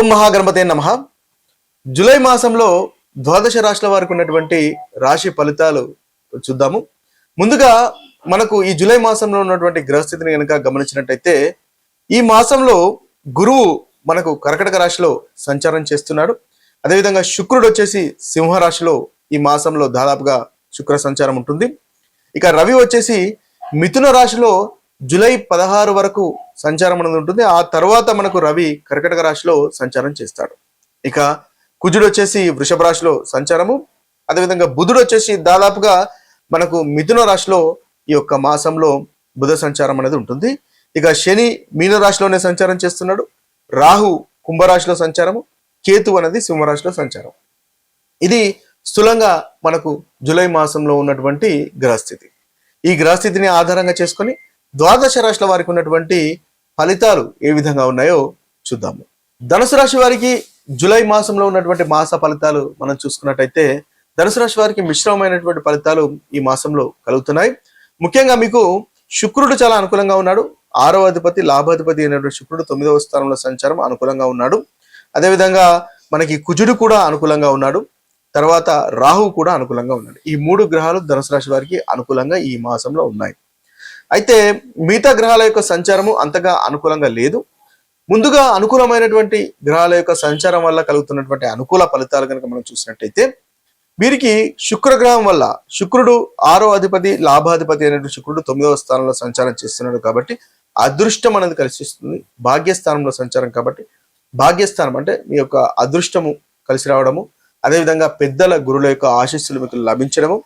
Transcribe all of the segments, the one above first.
ఓం మహాగణపతే నమః. జూలై మాసంలో ద్వాదశ రాశుల వారికి ఉన్నటువంటి రాశి ఫలితాలు చూద్దాము. ముందుగా మనకు ఈ జూలై మాసంలో ఉన్నటువంటి గ్రహస్థితిని కనుక గమనించినట్టయితే ఈ మాసంలో గురువు మనకు కర్కటక రాశిలో సంచారం చేస్తున్నాడు. అదేవిధంగా శుక్రుడు వచ్చేసి సింహరాశిలో ఈ మాసంలో దాదాపుగా శుక్ర సంచారం ఉంటుంది. ఇక రవి వచ్చేసి మిథున రాశిలో జూలై 16 వరకు సంచారం అనేది ఉంటుంది. ఆ తర్వాత మనకు రవి కర్కటక రాశిలో సంచారం చేస్తాడు. ఇక కుజుడు వచ్చేసి వృషభ రాశిలో సంచారము, అదేవిధంగా బుధుడు వచ్చేసి దాదాపుగా మనకు మిథున రాశిలో ఈ యొక్క మాసంలో బుధ సంచారం అనేది ఉంటుంది. ఇక శని మీన రాశిలోనే సంచారం చేస్తున్నాడు, రాహు కుంభరాశిలో సంచారము, కేతు అనేది సింహరాశిలో సంచారం. ఇది స్థూలంగా మనకు జూలై మాసంలో ఉన్నటువంటి గ్రహస్థితి. ఈ గ్రహస్థితిని ఆధారంగా చేసుకొని ద్వాదశ రాశుల వారికి ఉన్నటువంటి ఫలితాలు ఏ విధంగా ఉన్నాయో చూద్దాము. ధనుసు రాశి వారికి జూలై మాసంలో ఉన్నటువంటి మాస ఫలితాలు మనం చూసుకున్నట్టయితే ధనుసు రాశి వారికి మిశ్రమమైనటువంటి ఫలితాలు ఈ మాసంలో కలుగుతున్నాయి. ముఖ్యంగా మీకు శుక్రుడు చాలా అనుకూలంగా ఉన్నాడు. 6వ అధిపతి లాభాధిపతి అయినటువంటి శుక్రుడు 9వ స్థానంలో సంచారం అనుకూలంగా ఉన్నాడు. అదేవిధంగా మనకి కుజుడు కూడా అనుకూలంగా ఉన్నాడు. తర్వాత రాహు కూడా అనుకూలంగా ఉన్నాడు. ఈ 3 గ్రహాలు ధనుసు రాశి వారికి అనుకూలంగా ఈ మాసంలో ఉన్నాయి. అయితే మిగతా గ్రహాల యొక్క సంచారము అంతగా అనుకూలంగా లేదు. ముందుగా అనుకూలమైనటువంటి గ్రహాల యొక్క సంచారం వల్ల కలుగుతున్నటువంటి అనుకూల ఫలితాలు కనుక మనం చూసినట్టయితే వీరికి శుక్రగ్రహం వల్ల శుక్రుడు 6వ అధిపతి లాభాధిపతి అయినటువంటి శుక్రుడు 9వ స్థానంలో సంచారం చేస్తున్నాడు కాబట్టి అదృష్టం అనేది కలిసి వస్తుంది. భాగ్యస్థానంలో సంచారం కాబట్టి భాగ్యస్థానం అంటే మీ యొక్క అదృష్టము కలిసి రావడము, అదేవిధంగా పెద్దల గురువుల యొక్క ఆశీస్సులు మీకు లభించడము,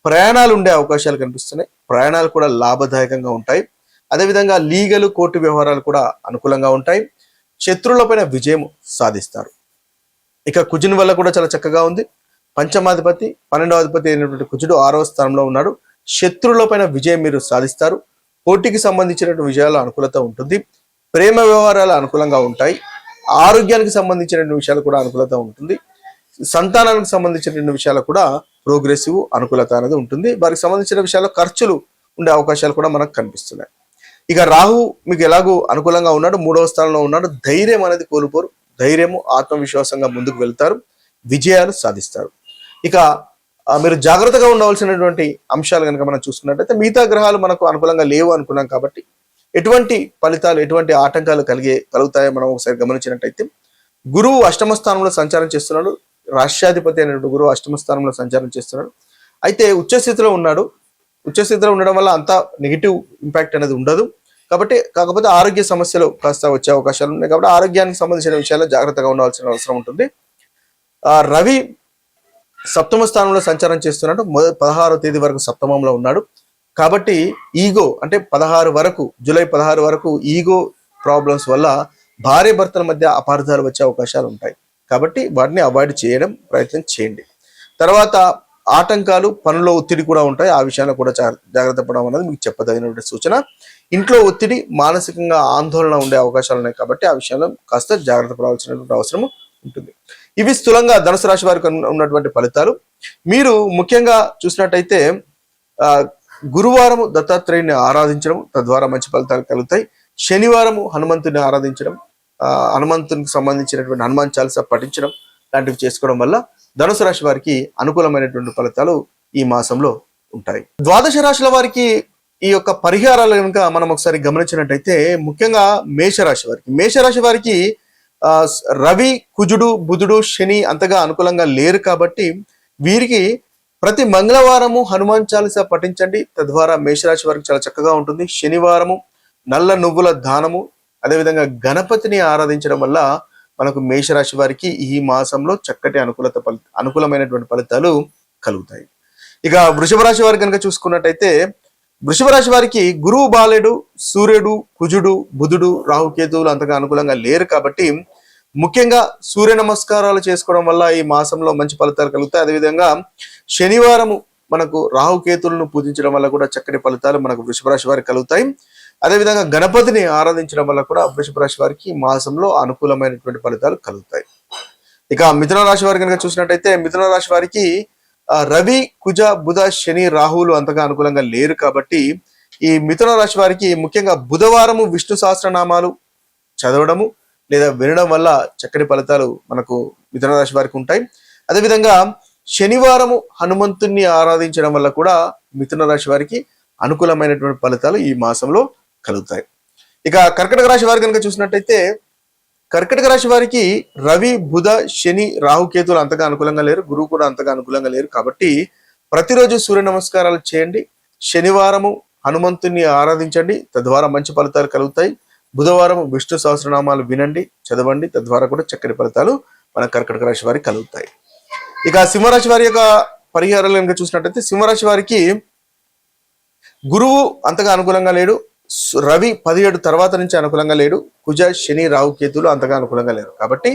ప్రయాణాలు ఉండే అవకాశాలు కనిపిస్తున్నాయి. ప్రయాణాలు కూడా లాభదాయకంగా ఉంటాయి. అదేవిధంగా లీగల్ కోర్టు వ్యవహారాలు కూడా అనుకూలంగా ఉంటాయి. శత్రువులపైన విజయం సాధిస్తారు. ఇక కుజుని వల్ల కూడా చాలా చక్కగా ఉంది. పంచమాధిపతి 12వ అధిపతి అయినటువంటి కుజుడు 6వ స్థానంలో ఉన్నాడు. శత్రువులపైన విజయం మీరు సాధిస్తారు. పోటీకి సంబంధించినటువంటి విజయాల అనుకూలత ఉంటుంది. ప్రేమ వ్యవహారాలు అనుకూలంగా ఉంటాయి. ఆరోగ్యానికి సంబంధించినటువంటి విషయాలు కూడా అనుకూలత ఉంటుంది. సంతానానికి సంబంధించిన విషయాలు కూడా ప్రోగ్రెసివ్ అనుకూలత అనేది ఉంటుంది. వారికి సంబంధించిన విషయాల్లో ఖర్చులు ఉండే అవకాశాలు కూడా మనకు కనిపిస్తున్నాయి. ఇక రాహు మీకు ఎలాగూ అనుకూలంగా ఉన్నాడు, 3వ స్థానంలో ఉన్నాడు. ధైర్యం అనేది కోల్పోరు. ధైర్యము ఆత్మవిశ్వాసంగా ముందుకు వెళ్తారు, విజయాలు సాధిస్తారు. ఇక మీరు జాగ్రత్తగా ఉండవలసినటువంటి అంశాలు కనుక మనం చూసుకున్నట్టయితే మిగతా గ్రహాలు మనకు అనుకూలంగా లేవు అనుకున్నాం కాబట్టి ఎటువంటి ఫలితాలు ఎటువంటి ఆటంకాలు కలుగుతాయో మనం ఒకసారి గమనించినట్టయితే గురువు 8వ స్థానంలో సంచారం చేస్తున్నాడు. రాష్ట్రాధిపతి అయినటువంటి గురువు 8వ స్థానంలో సంచారం చేస్తున్నాడు. అయితే ఉచ్చస్థితిలో ఉన్నాడు. ఉచ్చస్థితిలో ఉండడం వల్ల అంత నెగిటివ్ ఇంపాక్ట్ అనేది ఉండదు. కాకపోతే ఆరోగ్య సమస్యలు కాస్త వచ్చే అవకాశాలు ఉన్నాయి. కాబట్టి ఆరోగ్యానికి సంబంధించిన విషయాల్లో జాగ్రత్తగా ఉండవలసిన అవసరం ఉంటుంది. రవి 7వ స్థానంలో సంచారం చేస్తున్నాడు. 16వ తేదీ వరకు సప్తమంలో ఉన్నాడు. కాబట్టి ఈగో అంటే 16 వరకు జూలై 16 వరకు ఈగో ప్రాబ్లమ్స్ వల్ల భార్య భర్తల మధ్య అపార్థాలు వచ్చే అవకాశాలు ఉంటాయి. కాబట్టి వాటిని అవాయిడ్ చేయడం ప్రయత్నం చేయండి. తర్వాత ఆటంకాలు, పనుల్లో ఒత్తిడి కూడా ఉంటాయి. ఆ విషయాన్ని కూడా జాగ్రత్త పడడం అనేది మీకు చెప్పదగినటువంటి సూచన. ఇంట్లో ఒత్తిడి, మానసికంగా ఆందోళన ఉండే అవకాశాలు ఉన్నాయి. కాబట్టి ఆ విషయంలో కాస్త జాగ్రత్త పడవలసినటువంటి అవసరం ఉంటుంది. ఇవి స్థూలంగా ధనుసు రాశి వారికి ఉన్నటువంటి ఫలితాలు. మీరు ముఖ్యంగా చూసినట్టయితే గురువారం దత్తాత్రేయుని ఆరాధించడం తద్వారా మంచి ఫలితాలు కలుగుతాయి. శనివారము హనుమంతుని ఆరాధించడం, హనుమంతునికి సంబంధించినటువంటి హనుమాన్ చాలీసా పఠించడం లాంటివి చేసుకోవడం వల్ల ధనుసు రాశి వారికి అనుకూలమైనటువంటి ఫలితాలు ఈ మాసంలో ఉంటాయి. ద్వాదశ రాశుల వారికి ఈ యొక్క పరిహారాలు కనుక మనం ఒకసారి గమనించినట్టయితే ముఖ్యంగా మేషరాశి వారికి రవి, కుజుడు, బుధుడు, శని అంతగా అనుకూలంగా లేరు కాబట్టి వీరికి ప్రతి మంగళవారము హనుమాన్ చాలీసా పఠించండి. తద్వారా మేషరాశి వారికి చాలా చక్కగా ఉంటుంది. శనివారము నల్ల నువ్వుల దానము, అదేవిధంగా గణపతిని ఆరాధించడం వల్ల మనకు మేషరాశి వారికి ఈ మాసంలో చక్కటి అనుకూలమైనటువంటి ఫలితాలు కలుగుతాయి. ఇక వృషభ రాశి వారికి కనుక చూసుకున్నట్టయితే వృషభ రాశి వారికి గురువు బాలేడు, సూర్యుడు, కుజుడు, బుధుడు, రాహుకేతువులు అంతగా అనుకూలంగా లేరు కాబట్టి ముఖ్యంగా సూర్య నమస్కారాలు చేసుకోవడం వల్ల ఈ మాసంలో మంచి ఫలితాలు కలుగుతాయి. అదేవిధంగా శనివారము మనకు రాహుకేతువులను పూజించడం వల్ల కూడా చక్కటి ఫలితాలు మనకు వృషభ రాశి వారికి కలుగుతాయి. అదేవిధంగా గణపతిని ఆరాధించడం వల్ల కూడా వృషభ రాశి వారికి మాసంలో అనుకూలమైనటువంటి ఫలితాలు కలుగుతాయి. ఇక మిథున రాశి వారి కనుక చూసినట్టయితే మిథున రాశి వారికి రవి, కుజ, బుధ, శని, రాహువులు అంతగా అనుకూలంగా లేరు కాబట్టి ఈ మిథున రాశి వారికి ముఖ్యంగా బుధవారము విష్ణు సహస్రనామాలు చదవడము, లేదా వినడం వల్ల చక్కటి ఫలితాలు మనకు మిథున రాశి వారికి ఉంటాయి. అదేవిధంగా శనివారము హనుమంతుణ్ణి ఆరాధించడం వల్ల కూడా మిథున రాశి వారికి అనుకూలమైనటువంటి ఫలితాలు ఈ మాసంలో కలుగుతాయి. ఇక కర్కటక రాశి వారి కనుక చూసినట్టయితే కర్కటక రాశి వారికి రవి, బుధ, శని, రాహుకేతులు అంతగా అనుకూలంగా లేరు. గురువు కూడా అంతగా అనుకూలంగా లేరు. కాబట్టి ప్రతిరోజు సూర్య నమస్కారాలు చేయండి. శనివారము హనుమంతుని ఆరాధించండి, తద్వారా మంచి ఫలితాలు కలుగుతాయి. బుధవారం విష్ణు సహస్రనామాలు వినండి, చదవండి, తద్వారా కూడా చక్కటి ఫలితాలు మన కర్కటక రాశి వారికి కలుగుతాయి. ఇక సింహరాశి వారి యొక్క పరిహారాలు కనుక చూసినట్టయితే సింహరాశి వారికి గురువు అంతగా అనుకూలంగా లేడు. రవి 17 తర్వాత నుంచి అనుకూలంగా లేడు. కుజ, శని, రాహు, కేతులు అంతగా అనుకూలంగా లేరు. కాబట్టి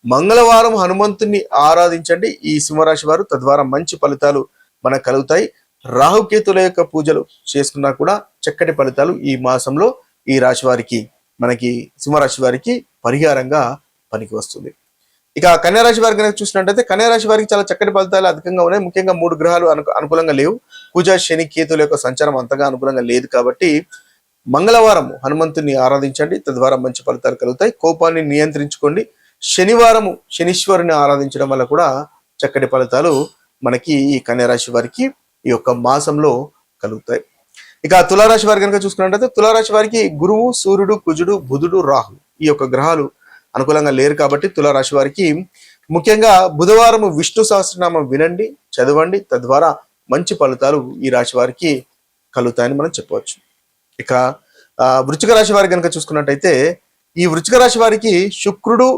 మంగళవారం హనుమంతుని ఆరాధించండి ఈ సింహరాశి వారు, తద్వారా మంచి ఫలితాలు మనకు కలుగుతాయి. రాహుకేతుల యొక్క పూజలు చేసుకున్నా కూడా చక్కటి ఫలితాలు ఈ మాసంలో ఈ రాశి వారికి, మనకి సింహరాశి వారికి పరిహారంగా పనికి వస్తుంది. ఇక కన్యారాశి వారికి కనుక చూసినట్టయితే కన్యారాశి వారికి చాలా చక్కటి ఫలితాలు అధికంగా ఉన్నాయి. ముఖ్యంగా 3 గ్రహాలు అనుకూలంగా లేవు. కుజ, శని, కేతుల యొక్క సంచారం అంతగా అనుకూలంగా లేదు. కాబట్టి మంగళవారం హనుమంతుని ఆరాధించండి, తద్వారా మంచి ఫలితాలు కలుగుతాయి. కోపాన్ని నియంత్రించుకోండి. శనివారము శనీశ్వరుని ఆరాధించడం వల్ల కూడా చక్కటి ఫలితాలు మనకి ఈ కన్యారాశి వారికి ఈ యొక్క మాసంలో కలుగుతాయి. ఇక తులారాశి వారి కనుక చూసుకున్నట్లయితే తులారాశి వారికి గురువు, సూర్యుడు, కుజుడు, బుధుడు, రాహు ఈ యొక్క గ్రహాలు అనుకూలంగా లేరు. కాబట్టి తులారాశి వారికి ముఖ్యంగా బుధవారం విష్ణు సహస్రనామం వినండి, చదవండి, తద్వారా మంచి ఫలితాలు ఈ రాశి వారికి కలుగుతాయని మనం చెప్పవచ్చు. ఇక వృశ్చిక రాశి వారి కనుక చూసుకున్నట్టయితే ఈ వృశ్చిక రాశి వారికి శుక్రుడు,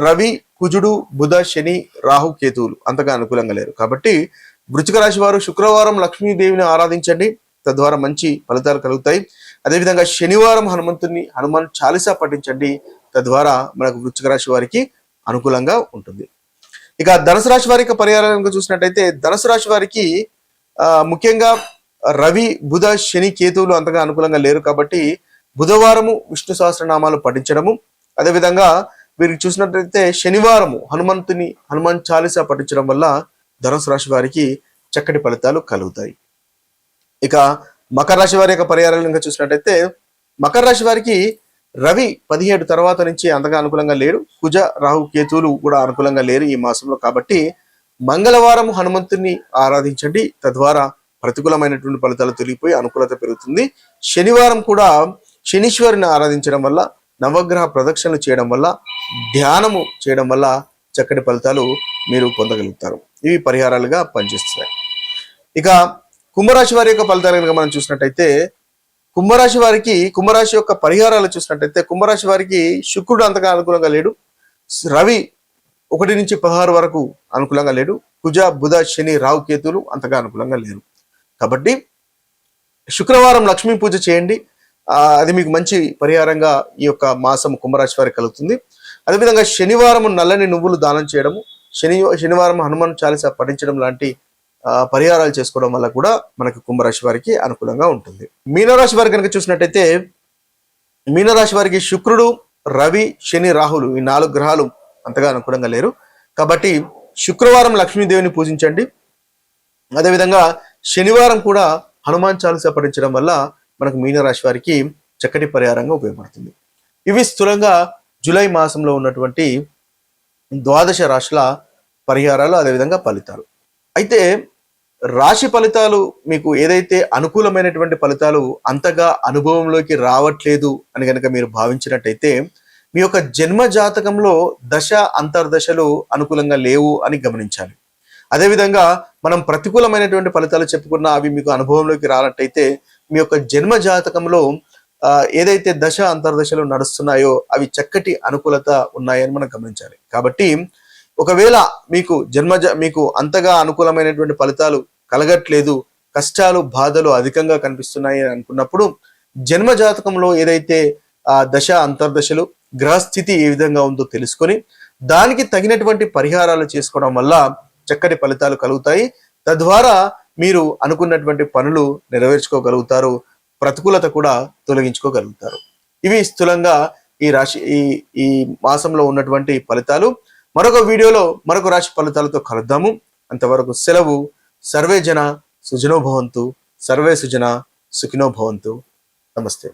రవి, కుజుడు, బుధ, శని, రాహు, కేతువులు అంతగా అనుకూలంగా లేరు. కాబట్టి వృశ్చిక రాశి వారు శుక్రవారం లక్ష్మీదేవిని ఆరాధించండి, తద్వారా మంచి ఫలితాలు కలుగుతాయి. అదేవిధంగా శనివారం హనుమాన్ చాలీసా పఠించండి, తద్వారా మనకు వృశ్చిక రాశి వారికి అనుకూలంగా ఉంటుంది. ఇక ధనుసు రాశి వారి యొక్క పరిహారం చూసినట్టయితే ధనుసు రాశి వారికి ముఖ్యంగా రవి, బుధ, శని, కేతువులు అంతగా అనుకూలంగా లేరు. కాబట్టి బుధవారము విష్ణు సహస్రనామాలు పఠించడము, అదేవిధంగా వీరికి చూసినట్లయితే శనివారము హనుమాన్ చాలీసా పఠించడం వల్ల ధనుసు రాశి వారికి చక్కటి ఫలితాలు కలుగుతాయి. ఇక మకర రాశి వారి యొక్క పరిహారాలు ఇంకా చూసినట్టయితే మకర రాశి వారికి రవి 17 తర్వాత నుంచి అంతగా అనుకూలంగా లేడు. కుజ, రాహు, కేతువులు కూడా అనుకూలంగా లేరు ఈ మాసంలో. కాబట్టి మంగళవారం హనుమంతుని ఆరాధించండి, తద్వారా ప్రతికూలమైనటువంటి ఫలితాలు తొలగిపోయి అనుకూలత పెరుగుతుంది. శనివారం కూడా శనీశ్వరుని ఆరాధించడం వల్ల, నవగ్రహ ప్రదక్షిణలు చేయడం వల్ల, ధ్యానము చేయడం వల్ల చక్కటి ఫలితాలు మీరు పొందగలుగుతారు. ఇవి పరిహారాలుగా పనిచేస్తున్నాయి. ఇక కుంభరాశి వారి యొక్క ఫలితాలు కనుక మనం చూసినట్టయితే కుంభరాశి యొక్క పరిహారాలు చూసినట్టయితే కుంభరాశి వారికి శుక్రుడు అంతగా అనుకూలంగా లేడు. రవి 1 నుంచి 16 వరకు అనుకూలంగా లేడు. కుజ, బుధ, శని, రాహు, కేతులు అంతగా అనుకూలంగా లేరు. కాబట్టి శుక్రవారం లక్ష్మీ పూజ చేయండి, అది మీకు మంచి పరిహారంగా ఈ యొక్క మాసం కుంభరాశి వారికి కలుగుతుంది. అదేవిధంగా శనివారం నల్లని నువ్వులు దానం చేయడము, శనివారం హనుమాన్ చాలీసా పఠించడం లాంటి పరిహారాలు చేసుకోవడం వల్ల కూడా మనకి కుంభరాశి వారికి అనుకూలంగా ఉంటుంది. మీనరాశి వారి కనుక చూసినట్టయితే మీనరాశి వారికి శుక్రుడు, రవి, శని, రాహులు ఈ 4 గ్రహాలు అంతగా అనుకూలంగా లేరు. కాబట్టి శుక్రవారం లక్ష్మీదేవిని పూజించండి. అదేవిధంగా శనివారం కూడా హనుమాన్ చాలీసా పఠించడం వల్ల మనకు మీనరాశి వారికి చక్కటి పరిహారంగా ఉపయోగపడుతుంది. ఇవి స్థూలంగా జూలై మాసంలో ఉన్నటువంటి 12 రాశుల పరిహారాలు, అదేవిధంగా ఫలితాలు. అయితే రాశి ఫలితాలు మీకు ఏదైతే అనుకూలమైనటువంటి ఫలితాలు అంతగా అనుభవంలోకి రావట్లేదు అని కనుక మీరు భావించినట్టయితే మీ యొక్క జన్మ జాతకంలో దశ అంతర్దశలు అనుకూలంగా లేవు అని గమనించాలి. అదేవిధంగా మనం ప్రతికూలమైనటువంటి ఫలితాలు చెప్పుకున్నా అవి మీకు అనుభవంలోకి రానట్టయితే మీ యొక్క జన్మ జాతకంలో ఏదైతే దశ అంతర్దశలు నడుస్తున్నాయో అవి చక్కటి అనుకూలత ఉన్నాయని మనం గమనించాలి. కాబట్టి ఒకవేళ మీకు అంతగా అనుకూలమైనటువంటి ఫలితాలు కలగట్లేదు, కష్టాలు, బాధలు అధికంగా కనిపిస్తున్నాయి అని అనుకున్నప్పుడు జన్మ జాతకంలో ఏదైతే దశ అంతర్దశలు, గ్రహస్థితి ఏ విధంగా ఉందో తెలుసుకొని దానికి తగినటువంటి పరిహారాలు చేసుకోవడం వల్ల చక్కటి ఫలితాలు కలుగుతాయి. తద్వారా మీరు అనుకున్నటువంటి పనులు నెరవేర్చుకోగలుగుతారు, ప్రతికూలత కూడా తొలగించుకోగలుగుతారు. ఇవి స్థూలంగా ఈ మాసంలో ఉన్నటువంటి ఫలితాలు. మరొక వీడియోలో మరొక రాశి ఫలితాలతో కలుద్దాము. అంతవరకు సెలవు. సర్వే జన సుజనో భవంతు, సర్వే సుజన సుఖినో భవంతు. నమస్తే.